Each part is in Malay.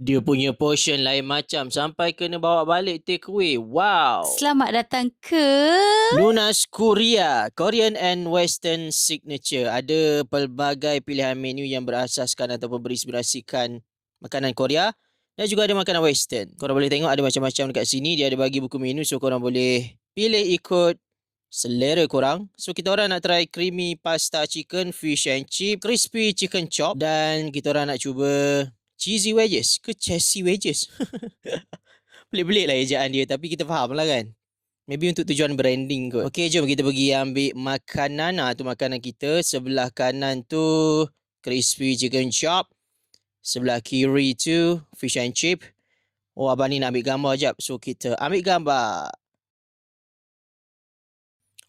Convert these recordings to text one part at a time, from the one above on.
Dia punya portion lain macam sampai kena bawa balik take away. Wow. Selamat datang ke Nunas Korea, Korean and Western Signature. Ada pelbagai pilihan menu yang berasaskan ataupun berinspirasikan makanan Korea dan juga ada makanan Western. Korang boleh tengok ada macam-macam dekat sini. Dia ada bagi buku menu so korang boleh pilih ikut selera korang. So kita orang nak try creamy pasta chicken, fish and chip, crispy chicken chop dan kita orang nak cuba cheesy wedges ke chessy wedges. Pelik-pelik lah ejaan dia tapi kita faham lah kan. Maybe untuk tujuan branding kot. Okay, jom kita pergi ambil makanan. Tu makanan kita. Sebelah kanan tu crispy chicken chop. Sebelah kiri tu fish and chip. Oh, abang ni nak ambil gambar jap. So kita ambil gambar.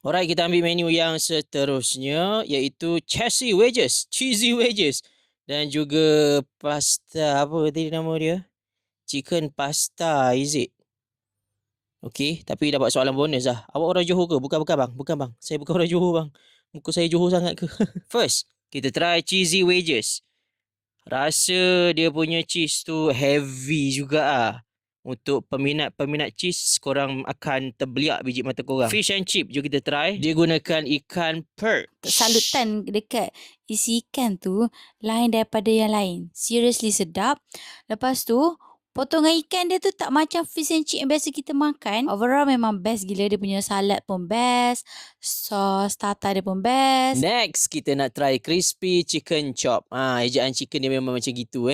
Alright, kita ambil menu yang seterusnya iaitu chessy wedges, cheesy wedges dan juga pasta apa tadi nama dia? Chicken pasta, is it? Okey, tapi dapat soalan bonus lah. Awak orang Johor ke? Bukan bang. Bukan bang. Saya bukan orang Johor bang. Muka saya Johor sangat ke? First, kita try cheesy wedges. Rasa dia punya cheese tu heavy juga ah. Untuk peminat cheese, korang akan terbeliak biji mata korang. Fish and chip, jom kita try. Dia gunakan ikan perch. salutan dekat isi ikan tu lain daripada yang lain. Seriously sedap. Lepas tu potongan ikan dia tu tak macam fish and chip yang biasa kita makan. Overall memang best gila. Dia punya salad pun best. Sos tartar dia pun best. Next, kita nak try crispy chicken chop. Ejaan chicken dia memang macam gitu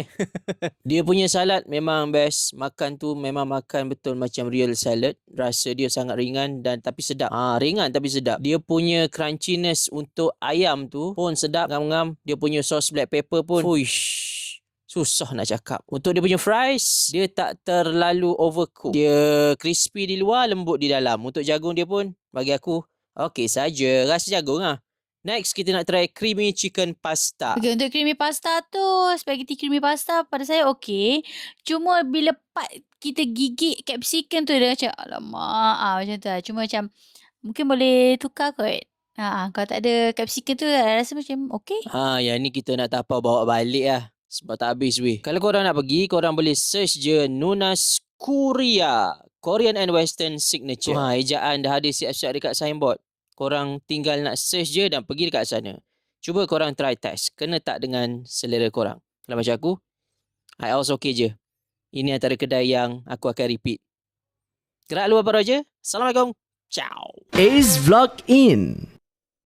Dia punya salad memang best. Makan tu memang makan betul macam real salad. Rasa dia sangat ringan dan tapi sedap. Ringan tapi sedap. Dia punya crunchiness untuk ayam tu pun sedap. Ngam-ngam. Dia punya sauce black pepper pun. Fuish. Susah nak cakap. Untuk dia punya fries, dia tak terlalu overcook. Dia crispy di luar, lembut di dalam. Untuk jagung dia pun, bagi aku, okey saja. Rasa jagung lah. Next, kita nak try creamy chicken pasta. Okay, untuk creamy pasta tu, spaghetti creamy pasta pada saya okey. Cuma bila kita gigit capsicum tu dia macam alamak macam tu lah. Cuma macam mungkin boleh tukar kot. Kalau tak ada capsicum tu rasa macam okey. Yang ni kita nak tapau bawa balik lah. Sebab tak habis weh. Kalau korang nak pergi, korang boleh search je Nunas Korea, Korean and Western Signature. Ejaan dah ada siap-siap dekat signboard. Korang tinggal nak search je dan pergi dekat sana. Cuba korang try test. Kena tak dengan selera korang. Kalau macam aku, I also okay je. Ini antara kedai yang aku akan repeat. Gerak luar para je. Assalamualaikum. Ciao. Ace Vlog In.